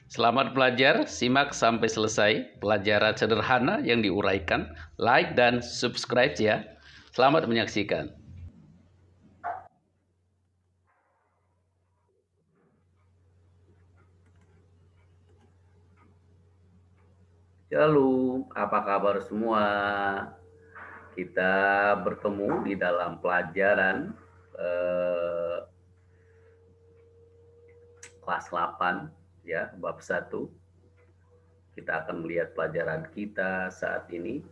Selamat belajar, simak sampai selesai pelajaran sederhana yang diuraikan. Like dan subscribe ya. Selamat menyaksikan. Shalom, apa kabar semua? Kita bertemu di dalam pelajaran kelas 8 ya, bab 1. Kita akan melihat pelajaran kita saat ini.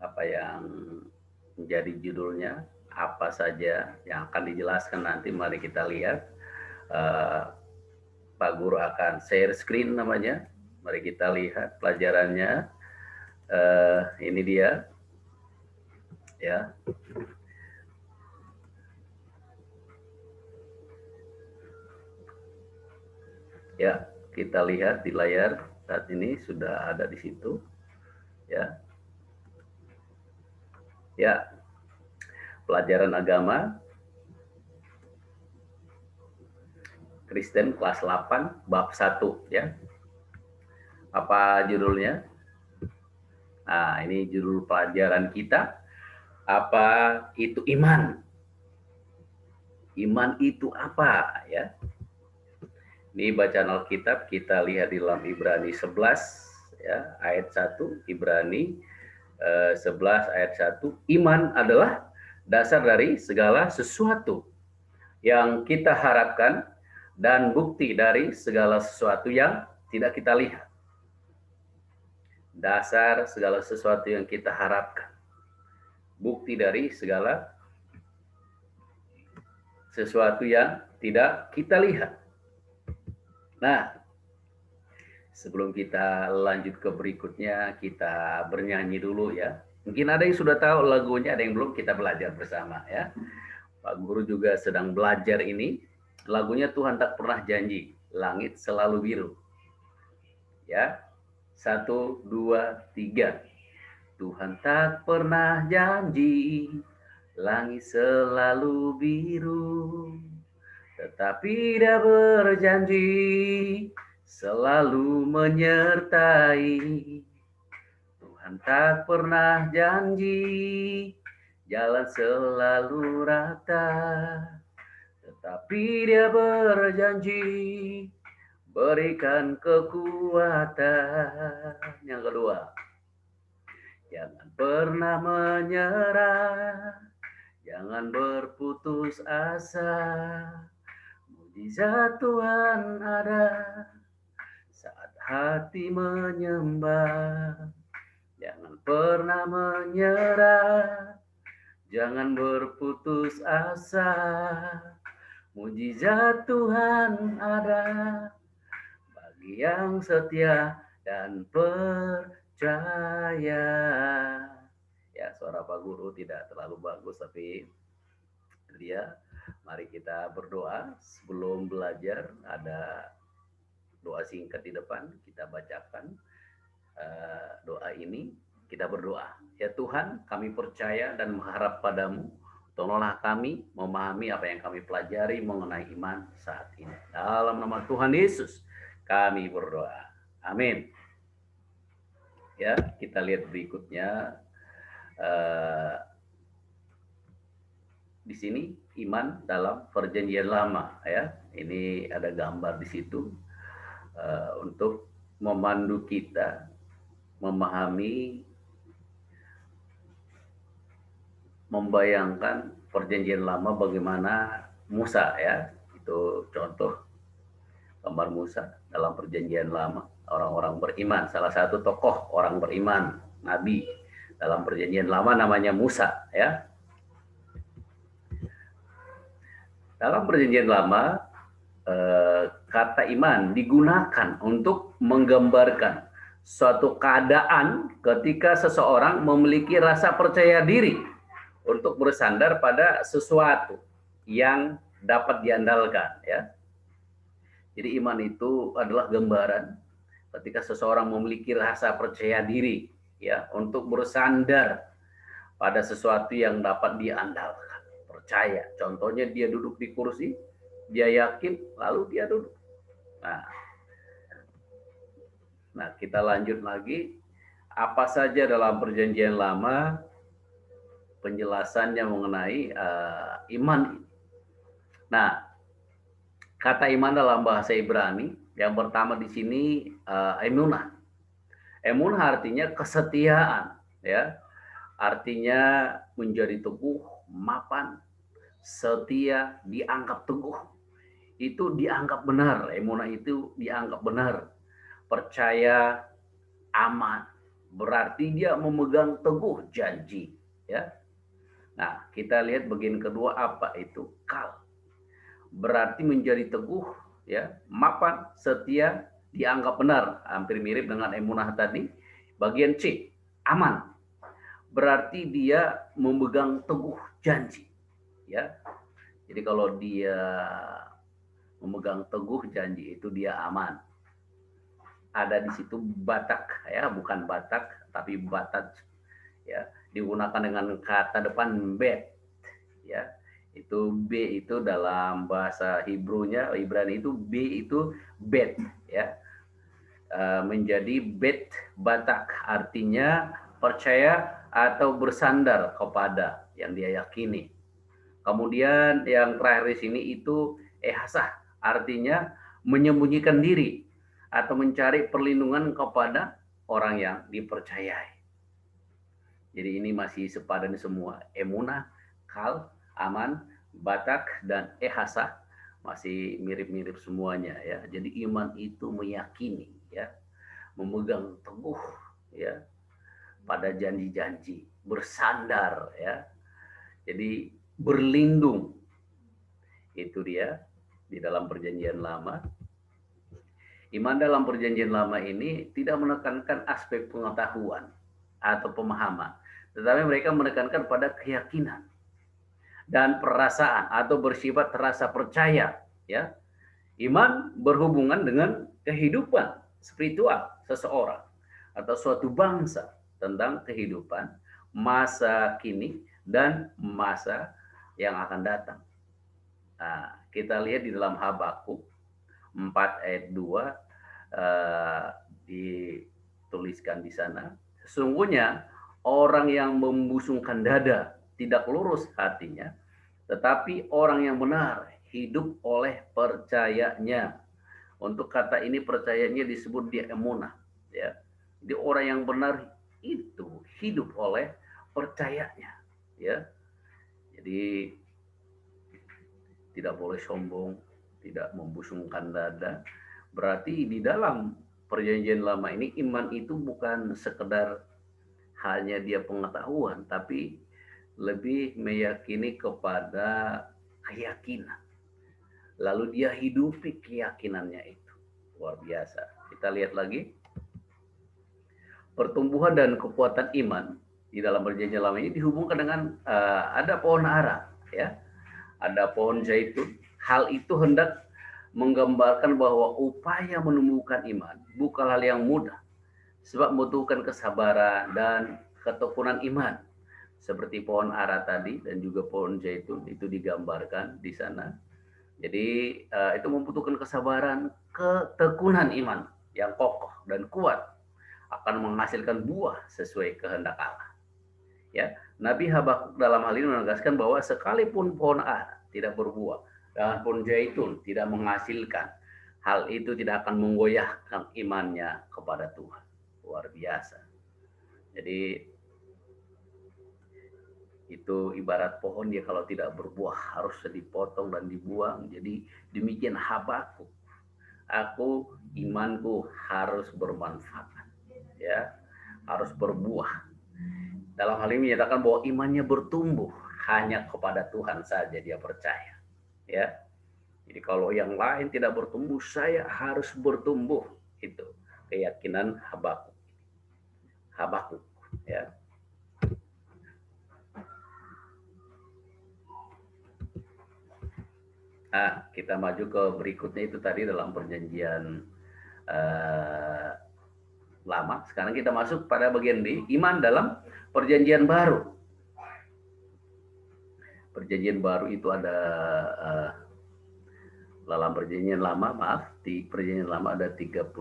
Apa yang menjadi judulnya, apa saja yang akan dijelaskan nanti, mari kita lihat. Pak Guru akan share screen namanya. Mari kita lihat pelajarannya. Ini dia. Ya. Ya, kita lihat di layar saat ini sudah ada di situ. Ya. Ya. Pelajaran agama Kristen kelas 8 bab 1 ya. Apa judulnya? Nah, ini judul pelajaran kita. Apa itu iman? Iman itu apa ya? Ini bacaan Alkitab kita lihat di dalam Ibrani 11 ya, ayat 1. Ibrani 11 ayat 1. Iman adalah dasar dari segala sesuatu yang kita harapkan dan bukti dari segala sesuatu yang tidak kita lihat. Dasar segala sesuatu yang kita harapkan, bukti dari segala sesuatu yang tidak kita lihat. Nah, sebelum kita lanjut ke berikutnya, kita bernyanyi dulu ya. Mungkin ada yang sudah tahu lagunya, ada yang belum, kita belajar bersama ya. Pak Guru juga sedang belajar ini. Lagunya Tuhan tak pernah janji, langit selalu biru. Ya, 1, 2, 3. Tuhan tak pernah janji, langit selalu biru. Tetapi Dia berjanji, selalu menyertai. Tuhan tak pernah janji, jalan selalu rata. Tetapi Dia berjanji, berikan kekuatan. Yang kedua, jangan pernah menyerah, jangan berputus asa. Mujizat Tuhan ada saat hati menyembah. Jangan pernah menyerah, jangan berputus asa. Mujizat Tuhan ada bagi yang setia dan percaya. Ya, suara Pak Guru tidak terlalu bagus, tapi dia. Mari kita berdoa. Sebelum belajar, ada doa singkat di depan, kita bacakan doa ini. Kita berdoa. Ya Tuhan, kami percaya dan mengharap padamu. Tolonglah kami memahami apa yang kami pelajari mengenai iman saat ini. Dalam nama Tuhan Yesus, kami berdoa. Amin. Ya, kita lihat berikutnya. Di sini iman dalam perjanjian lama ya. Ini ada gambar di situ untuk memandu kita memahami, membayangkan perjanjian lama bagaimana Musa ya. Itu contoh gambar Musa dalam perjanjian lama. Orang-orang beriman, salah satu tokoh orang beriman, nabi dalam perjanjian lama namanya Musa ya. Dalam perjanjian lama, kata iman digunakan untuk menggambarkan suatu keadaan ketika seseorang memiliki rasa percaya diri untuk bersandar pada sesuatu yang dapat diandalkan ya. Jadi iman itu adalah gambaran ketika seseorang memiliki rasa percaya diri ya untuk bersandar pada sesuatu yang dapat diandalkan. Percaya. Contohnya dia duduk di kursi, dia yakin, lalu dia duduk. Nah, Nah, kita lanjut lagi. Apa saja dalam perjanjian lama penjelasannya mengenai iman. Nah, kata iman dalam bahasa Ibrani yang pertama di sini emunah. Emunah artinya kesetiaan, ya. Artinya menjadi teguh, mapan, setia, dianggap teguh. Itu dianggap benar, emunah itu dianggap benar. Percaya, aman. Berarti dia memegang teguh janji, ya. Nah, kita lihat bagian kedua apa itu? Kal. Berarti menjadi teguh, ya, mapan, setia, dianggap benar. Hampir mirip dengan emunah tadi. Bagian C, aman. Berarti dia memegang teguh janji, ya. Jadi kalau dia memegang teguh janji itu dia aman. Ada di situ Batak, ya, bukan Batak tapi Batak, ya, digunakan dengan kata depan bet, ya. Itu B itu dalam bahasa Hebrew-nya, Ibrani itu B itu bet, ya. Menjadi bet Batak artinya percaya atau bersandar kepada yang dia yakini. Kemudian yang terakhir di sini itu ehasah, artinya menyembunyikan diri atau mencari perlindungan kepada orang yang dipercayai. Jadi ini masih sepadan semua. Emunah, kal, aman, batak, dan ehasah masih mirip-mirip semuanya, ya. Jadi iman itu meyakini, ya, memegang teguh, ya, pada janji-janji, bersandar, ya. Jadi berlindung. Itu dia di dalam perjanjian lama. Iman dalam perjanjian lama ini tidak menekankan aspek pengetahuan atau pemahaman, tetapi mereka menekankan pada keyakinan dan perasaan atau bersifat rasa percaya, ya. Iman berhubungan dengan kehidupan spiritual seseorang atau suatu bangsa, tentang kehidupan masa kini dan masa yang akan datang. Nah, kita lihat di dalam Habakuk 4 ayat 2 dituliskan di sana. Sesungguhnya orang yang membusungkan dada tidak lurus hatinya, tetapi orang yang benar hidup oleh percayanya. Untuk kata ini percayanya disebut dia emunah, ya. Jadi orang yang benar itu hidup oleh percayanya, ya. Jadi tidak boleh sombong, tidak membusungkan dada. Berarti di dalam perjanjian lama ini iman itu bukan sekedar hanya dia pengetahuan, tapi lebih meyakini kepada keyakinan. Lalu dia hidupi keyakinannya itu. Luar biasa. Kita lihat lagi. Pertumbuhan dan kekuatan iman di dalam perjanjian lama ini dihubungkan dengan ada pohon ara, ya. Ada pohon zaitun. Hal itu hendak menggambarkan bahwa upaya menumbuhkan iman bukan hal yang mudah, sebab membutuhkan kesabaran dan ketekunan iman. Seperti pohon ara tadi dan juga pohon zaitun itu digambarkan di sana. Jadi itu membutuhkan kesabaran, ketekunan iman yang kokoh dan kuat akan menghasilkan buah sesuai kehendak Allah. Ya, Nabi Habakuk dalam hal ini menegaskan bahwa sekalipun pohon ara tidak berbuah dan pohon zaitun tidak menghasilkan, hal itu tidak akan menggoyahkan imannya kepada Tuhan. Luar biasa. Jadi itu ibarat pohon, dia kalau tidak berbuah harus dipotong dan dibuang. Jadi demikian Habakuk. Aku, imanku harus bermanfaat, ya, harus berbuah. Dalam hal ini menyatakan bahwa imannya bertumbuh hanya kepada Tuhan saja dia percaya, ya. Jadi kalau yang lain tidak bertumbuh, saya harus bertumbuh. Itu keyakinan Habakuk. Habakuk, ya. Nah, kita maju ke berikutnya, itu tadi dalam perjanjian lama. Sekarang kita masuk pada bagian D, iman dalam perjanjian baru. Perjanjian baru itu ada Dalam perjanjian lama, di perjanjian lama ada 39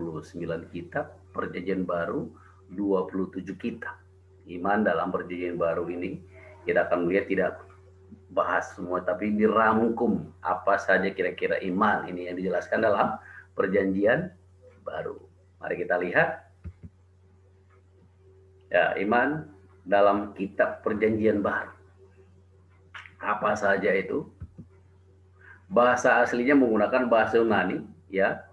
kitab, perjanjian baru 27 kitab. Iman dalam perjanjian baru ini kita akan melihat tidak bahas semua, tapi dirangkum apa saja kira-kira iman ini yang dijelaskan dalam perjanjian baru. Mari kita lihat. Ya, iman dalam kitab perjanjian baru. Apa saja itu? Bahasa aslinya menggunakan bahasa Yunani, ya.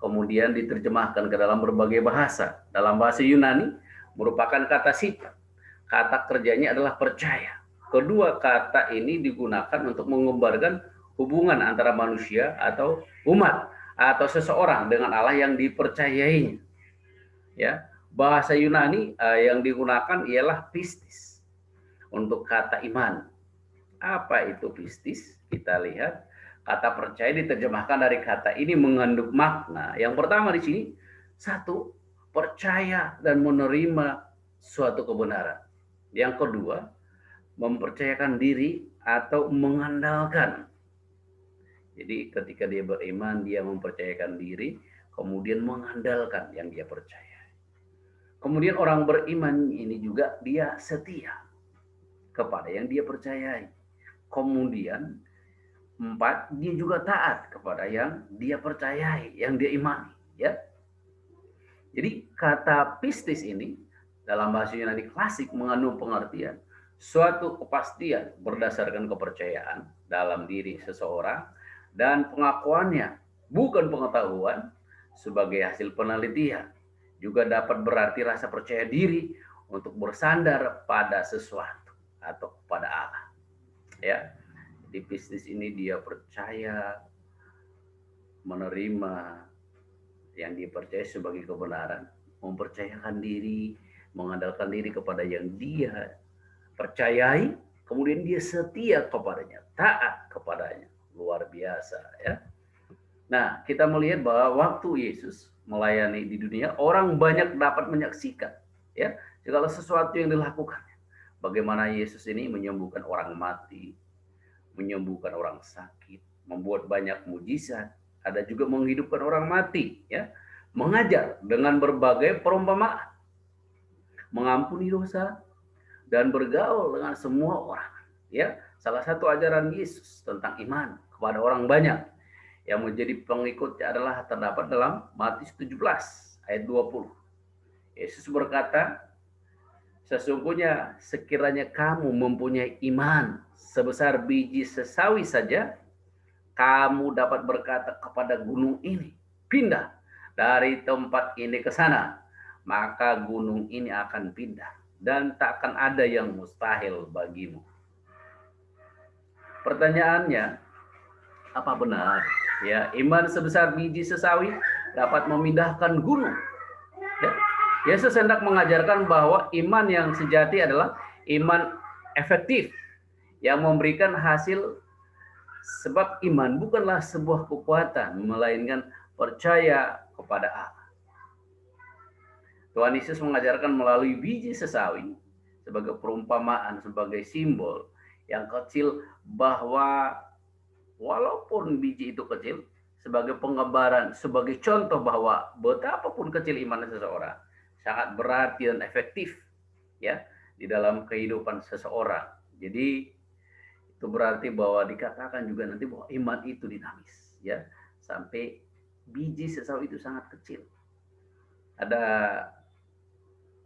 Kemudian diterjemahkan ke dalam berbagai bahasa. Dalam bahasa Yunani merupakan kata sifat. Kata kerjanya adalah percaya. Kedua kata ini digunakan untuk menggambarkan hubungan antara manusia atau umat atau seseorang dengan Allah yang dipercayainya. Ya, bahasa Yunani yang digunakan ialah pistis untuk kata iman. Apa itu pistis? Kita lihat, kata percaya diterjemahkan dari kata ini mengandung makna. Yang pertama di sini, satu, percaya dan menerima suatu kebenaran. Yang kedua, mempercayakan diri atau mengandalkan. Jadi ketika dia beriman, dia mempercayakan diri, kemudian mengandalkan yang dia percaya. Kemudian orang beriman ini juga dia setia kepada yang dia percayai. Kemudian 4, dia juga taat kepada yang dia percayai, yang dia imani, ya. Jadi kata pistis ini dalam bahasa Yunani klasik mengandung pengertian suatu kepastian berdasarkan kepercayaan dalam diri seseorang dan pengakuannya, bukan pengetahuan, sebagai hasil penelitian. Juga dapat berarti rasa percaya diri untuk bersandar pada sesuatu atau kepada Allah. Ya, di bisnis ini dia percaya, menerima yang dipercaya sebagai kebenaran, mempercayakan diri, mengandalkan diri kepada yang dia percayai, kemudian dia setia kepadanya, taat kepadanya. Luar biasa, ya. Nah, kita melihat bahwa waktu Yesus melayani di dunia, orang banyak dapat menyaksikan, ya, segala sesuatu yang dilakukannya. Bagaimana Yesus ini menyembuhkan orang mati, menyembuhkan orang sakit, membuat banyak mujizat, ada juga menghidupkan orang mati, ya, mengajar dengan berbagai perumpamaan, mengampuni dosa dan bergaul dengan semua orang, ya. Salah satu ajaran Yesus tentang iman kepada orang banyak yang menjadi pengikutnya adalah terdapat dalam Matius 17 ayat 20. Yesus berkata, sesungguhnya sekiranya kamu mempunyai iman sebesar biji sesawi saja, kamu dapat berkata kepada gunung ini, pindah dari tempat ini ke sana, maka gunung ini akan pindah dan tak akan ada yang mustahil bagimu. Pertanyaannya, apa benar, ya, iman sebesar biji sesawi dapat memindahkan gunung? Ya. Yesus hendak mengajarkan bahwa iman yang sejati adalah iman efektif yang memberikan hasil, sebab iman bukanlah sebuah kekuatan, melainkan percaya kepada Allah. Tuhan Yesus mengajarkan melalui biji sesawi sebagai perumpamaan, sebagai simbol yang kecil, bahwa walaupun biji itu kecil, sebagai penggambaran, sebagai contoh bahwa betapapun kecil iman seseorang sangat berarti dan efektif, ya, di dalam kehidupan seseorang. Jadi itu berarti bahwa dikatakan juga nanti bahwa iman itu dinamis, ya, sampai biji sesawi itu sangat kecil. Ada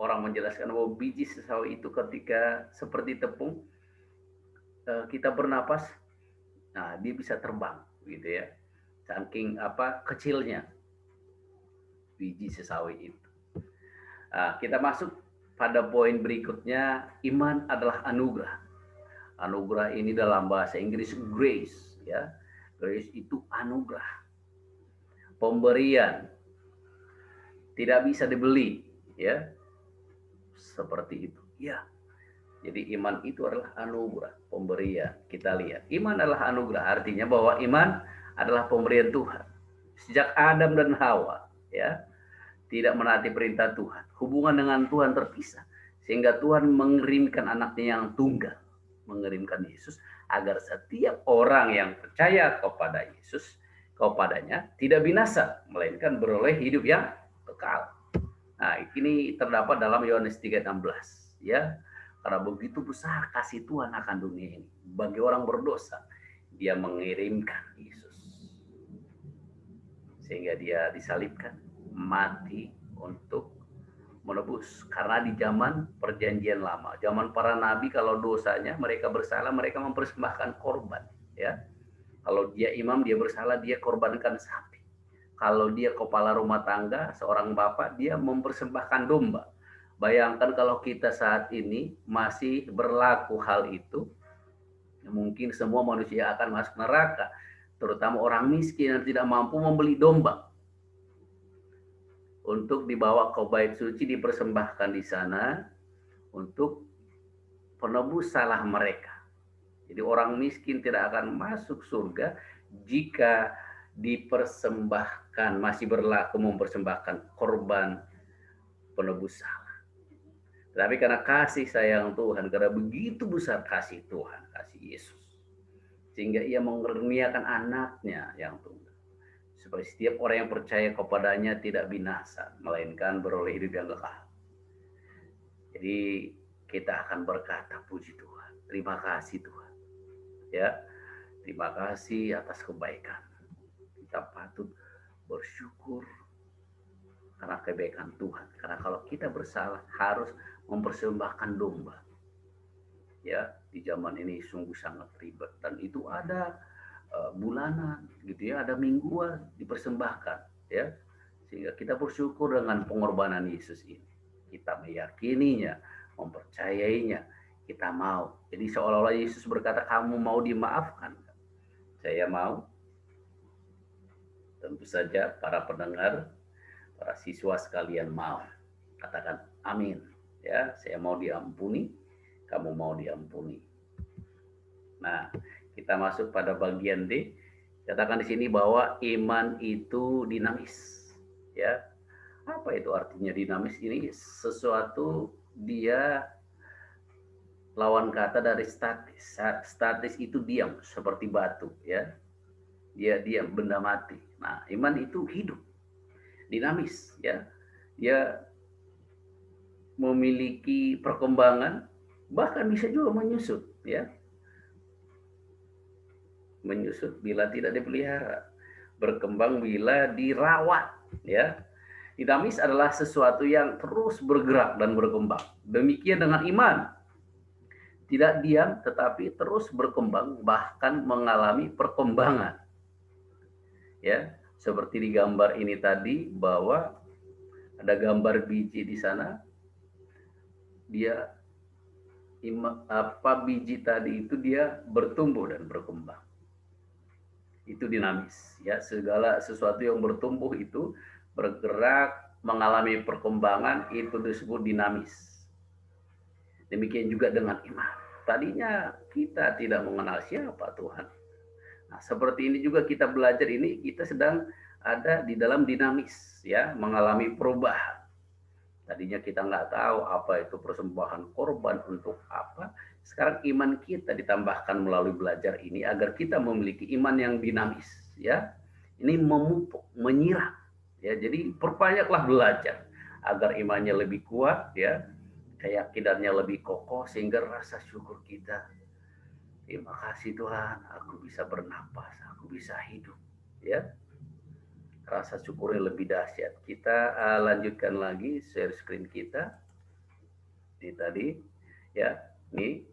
orang menjelaskan bahwa biji sesawi itu ketika seperti tepung, kita bernapas, nah dia bisa terbang, gitu ya, saking kecilnya biji sesawi itu. Nah, kita masuk pada poin berikutnya, iman adalah anugerah. Anugerah ini dalam bahasa Inggris grace, ya. Grace itu anugerah, pemberian, tidak bisa dibeli, ya, seperti itu, ya. Jadi iman itu adalah anugerah, pemberian. Kita lihat, iman adalah anugerah, artinya bahwa iman adalah pemberian Tuhan. Sejak Adam dan Hawa, ya, tidak menaati perintah Tuhan, hubungan dengan Tuhan terpisah, sehingga Tuhan mengirimkan anaknya yang tunggal, mengirimkan Yesus, agar setiap orang yang percaya kepada Yesus kepadanya tidak binasa, melainkan beroleh hidup yang kekal. Nah, ini terdapat dalam Yohanes 3:16 ya. Karena begitu besar kasih Tuhan akan dunia ini bagi orang berdosa, Dia mengirimkan Yesus. Sehingga Dia disalibkan, mati untuk menebus. Karena di zaman perjanjian lama, zaman para nabi, kalau dosanya mereka bersalah, mereka mempersembahkan korban ya. Kalau dia imam, dia bersalah, dia korbankan sapi. Kalau dia kepala rumah tangga, seorang bapak, dia mempersembahkan domba. Bayangkan kalau kita saat ini masih berlaku hal itu, mungkin semua manusia akan masuk neraka, terutama orang miskin yang tidak mampu membeli domba untuk dibawa ke bait suci, dipersembahkan di sana untuk penebus salah mereka. Jadi orang miskin tidak akan masuk surga jika dipersembahkan, masih berlaku mempersembahkan korban penebus salah. Tapi karena kasih sayang Tuhan, karena begitu besar kasih Tuhan, kasih Yesus, sehingga Ia mengaruniakan anaknya yang tunggal, supaya setiap orang yang percaya kepadanya tidak binasa, melainkan beroleh hidup yang kekal. Jadi kita akan berkata, puji Tuhan, terima kasih Tuhan, ya, terima kasih atas kebaikan. Kita patut bersyukur karena kebaikan Tuhan. Karena kalau kita bersalah harus mempersembahkan domba. Ya, di zaman ini sungguh sangat ribet, dan itu ada bulanan gitu ya, ada mingguan dipersembahkan ya. Sehingga kita bersyukur dengan pengorbanan Yesus ini. Kita meyakininya, mempercayainya, kita mau. Jadi seolah-olah Yesus berkata, kamu mau dimaafkan? Saya mau. Tentu saja para pendengar, para siswa sekalian mau. Katakan amin. Ya, saya mau diampuni, kamu mau diampuni. Nah, kita masuk pada bagian D. Katakan di sini bahwa iman itu dinamis. Ya, apa itu artinya dinamis? Ini sesuatu, dia lawan kata dari statis. Statis itu diam seperti batu, ya. Dia diam, benda mati. Nah, iman itu hidup, dinamis, ya. Dia memiliki perkembangan, bahkan bisa juga menyusut, ya. Menyusut bila tidak dipelihara, berkembang bila dirawat, ya. Dinamis adalah sesuatu yang terus bergerak dan berkembang. Demikian dengan iman. Tidak diam tetapi terus berkembang, bahkan mengalami perkembangan. Ya, seperti di gambar ini tadi, bahwa ada gambar biji di sana. Dia biji tadi itu dia bertumbuh dan berkembang. Itu dinamis, ya. Segala sesuatu yang bertumbuh itu bergerak, mengalami perkembangan, itu disebut dinamis. Demikian juga dengan iman. Tadinya kita tidak mengenal siapa Tuhan. Nah, seperti ini juga kita belajar ini, kita sedang ada di dalam dinamis, ya, mengalami perubahan. Tadinya kita nggak tahu apa itu persembahan korban untuk apa. Sekarang iman kita ditambahkan melalui belajar ini agar kita memiliki iman yang dinamis, ya. Ini memupuk, menyiram, ya. Jadi perbanyaklah belajar agar imannya lebih kuat, ya. Keyakinannya lebih kokoh, sehingga rasa syukur kita, terima kasih Tuhan, aku bisa bernapas, aku bisa hidup, ya. Rasa syukurnya lebih dahsyat. Kita lanjutkan lagi share screen kita. Ini tadi, ya, ini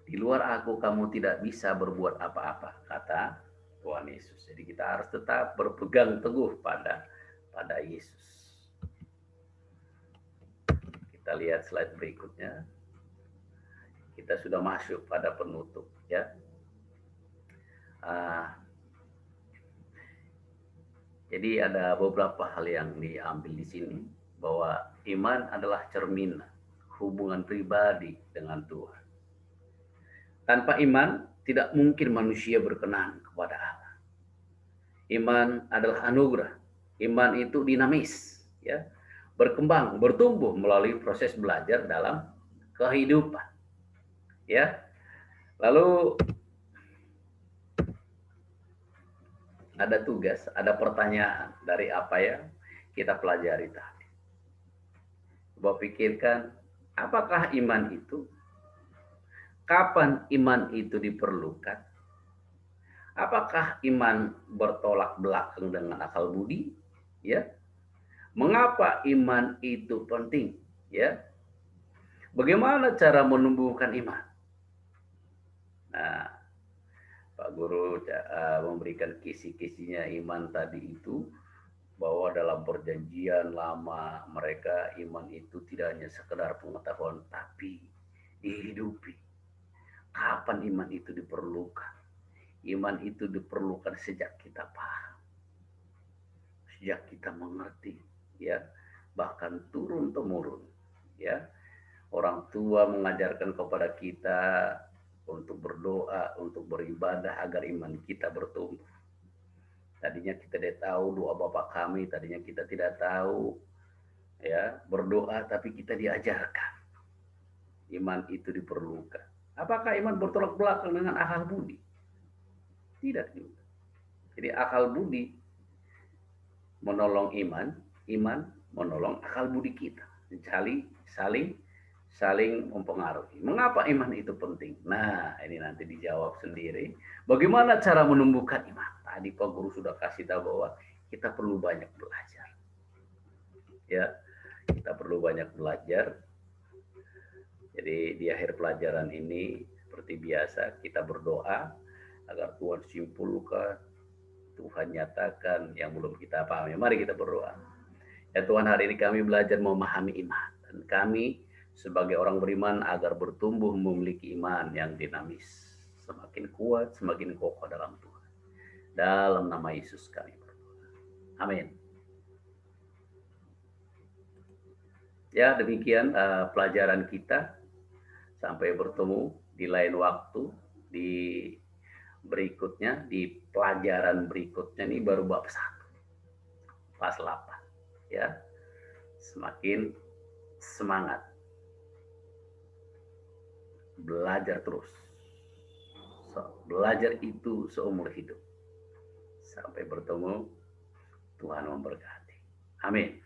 di luar aku kamu tidak bisa berbuat apa-apa, kata Tuhan Yesus. Jadi kita harus tetap berpegang teguh pada Yesus. Kita lihat slide berikutnya. Kita sudah masuk pada penutup, ya. Jadi ada beberapa hal yang diambil di sini, bahwa iman adalah cermin hubungan pribadi dengan Tuhan. Tanpa iman tidak mungkin manusia berkenan kepada Allah. Iman adalah anugerah. Iman itu dinamis, ya, berkembang, bertumbuh melalui proses belajar dalam kehidupan, ya. Lalu ada tugas, ada pertanyaan dari apa yang kita pelajari tadi. Coba pikirkan, apakah iman itu? Kapan iman itu diperlukan? Apakah iman bertolak belakang dengan akal budi? Ya, mengapa iman itu penting? Ya, bagaimana cara menumbuhkan iman? Nah, Pak Guru memberikan kisi-kisinya iman tadi itu, bahwa dalam perjanjian lama mereka iman itu tidak hanya sekedar pengetahuan tapi dihidupi. Kapan iman itu diperlukan? Iman itu diperlukan sejak kita paham, sejak kita mengerti, ya, bahkan turun temurun, ya. Orang tua mengajarkan kepada kita untuk berdoa, untuk beribadah agar iman kita bertumbuh. Tadinya kita tidak tahu doa Bapak kami, tadinya kita tidak tahu, ya, berdoa, tapi kita diajarkan iman itu diperlukan. Apakah iman bertolak belakang dengan akal budi? Tidak juga. Jadi akal budi menolong iman, iman menolong akal budi kita. Saling mempengaruhi. Mengapa iman itu penting? Nah, ini nanti dijawab sendiri. Bagaimana cara menumbuhkan iman? Tadi Pak Guru sudah kasih tahu bahwa kita perlu banyak belajar. Ya, kita perlu banyak belajar. Jadi di akhir pelajaran ini seperti biasa kita berdoa agar Tuhan simpulkan, Tuhan nyatakan yang belum kita pahami. Mari kita berdoa. Ya Tuhan, hari ini kami belajar memahami iman, dan kami sebagai orang beriman agar bertumbuh memiliki iman yang dinamis, semakin kuat, semakin kokoh dalam Tuhan. Dalam nama Yesus kami berdoa. Amin. Ya, demikian pelajaran kita. Sampai bertemu di lain waktu, di berikutnya, di pelajaran berikutnya. Ini baru bab 1, pas 8. Ya, semakin semangat. Belajar terus. Belajar itu seumur hidup. Sampai bertemu, Tuhan memberkati. Amin.